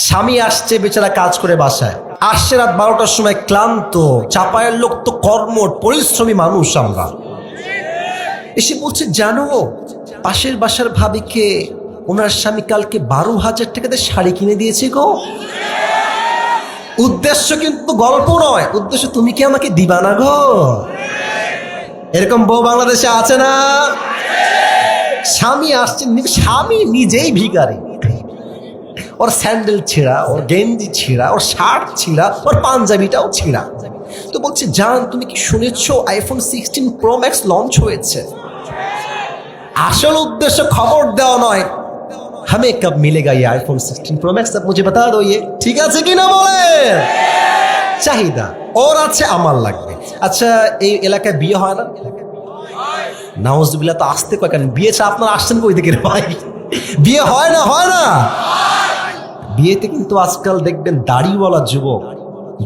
স্বামী আসছে বেচারা কাজ করে বাসায়, আসছে রাত 12টার সময় ক্লান্ত, চাপায়ের লোক তো কর্মঠ পরিশ্রমী মানুষ আমরা। এসে বলছে, জানো পাশের বাসার ভাবিকে ওনার স্বামী কালকে 12,000 টাকাতে শাড়ি কিনে দিয়েছে গো। উদ্দেশ্য কিন্তু গল্প নয়, উদ্দেশ্য তুমি কি আমাকে দিবা না গো। এরকম বউ বাংলাদেশে আছে না? স্বামী আসছে, স্বামী নিজেই ভিখারি, ওর স্যান্ডেল ছিঁড়া, ওর গেঞ্জি ছিঁড়া, ওর শার্ট ছিঁড়া, ওর পাঞ্জাবিটাও ছিঁড়া। তো বলছে, জান তুমি কি শুনেছো iPhone 16 Pro Max লঞ্চ হয়েছে? আসল উদ্দেশ্য খবর দেওয়া নয়, हमें कब मिलेगा ये iPhone 16 Pro Max, अब मुझे बता दो ये, ঠিক আছে কিনা বলেন? চাহিদা ওর আছে, আমার লাগবে। আচ্ছা এই এলাকায় বিয়ে হয় না? নাউজুবিল্লাহ, তো আসতে কয় কেন? বিয়ে চা আপনারা আসছেন কই থেকে রে ভাই? বিয়ে হয় না? হয় না? বিয়েতে কিন্তু আজকাল দেখবেন দাড়িওয়ালা যুবক,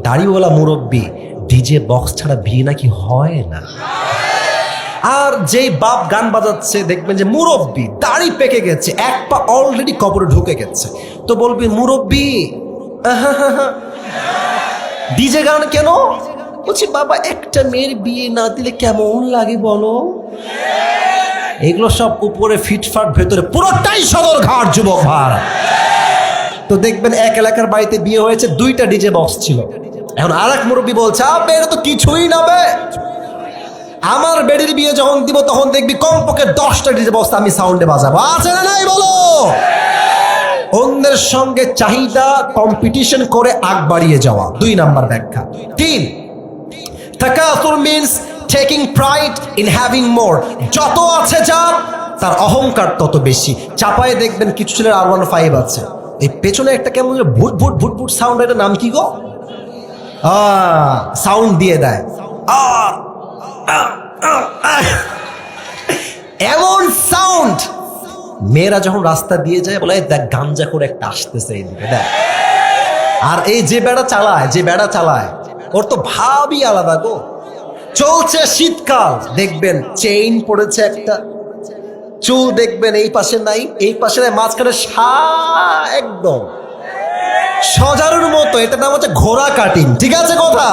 দাড়িওয়ালা মুরব্বী, ডিজে বক্স ছাড়া বিয়ে নাকি হয় না। আর যেই বাপ গান বাজাচ্ছে দেখবেন যে মুরব্বী দাড়ি পেকে গেছে, এক পা অলরেডি কবরে ঢুকে গেছে, তো বলবি মুরব্বী ডিজে গান কেন? বলছি বাবা একটা মেয়ের বিয়ে না দিলে কেমন লাগে বলো? এগুলো সব উপরে ফিটফাট, ভেতরে পুরোটাই সদরঘাট যুবক ভার। তো দেখবেন এক এলাকার বাড়িতে বিয়ে হয়েছে, 2টা ডিজে বক্স ছিল। এখন আর এক মুরব্বী বলছে, আবে এটা তো কিছুই না বে, আমার বেডির বিয়ে যখন দিব তখন দেখবি কমপক্ষে 10টা ডিজে বক্স আমি সাউন্ডে বাজাবো। আছে না নাই বলো? অন্যের সঙ্গে চাহিদা কম্পিটিশন করে আগ বাড়িয়ে যাওয়া, 2 নাম্বার ব্যাখ্যা। 3, তাকাসুর means taking pride in having more. যত আছে যার, তার অহংকার তত বেশি। চাপায়ে দেখবেন কিছু ছেলের R15 আছে, এই পেছনে একটা কেমন ভুট ভুট ভুট ভুট সাউন্ড, এটা নাম কি গো? সাউন্ড দিয়ে দেয়, এমন সাউন্ড। মেয়েরা যখন রাস্তা দিয়ে যায় বলে, দেখ গাঞ্জা করে একটা আসতেছে এইদিকে দেখ। আর এই যে বেড়া চালায় ওর তো ভাবই আলাদা গো। চলছে শীতকাল, দেখবেন চেইন পড়েছে একটা, চুল দেখবেন এই পাশে নাই, এই পাশে নাই, মাঝখানে একদম সজারুর মতো। এটা নাম হচ্ছে ঘোড়া কাটিং, ঠিক আছে কথা?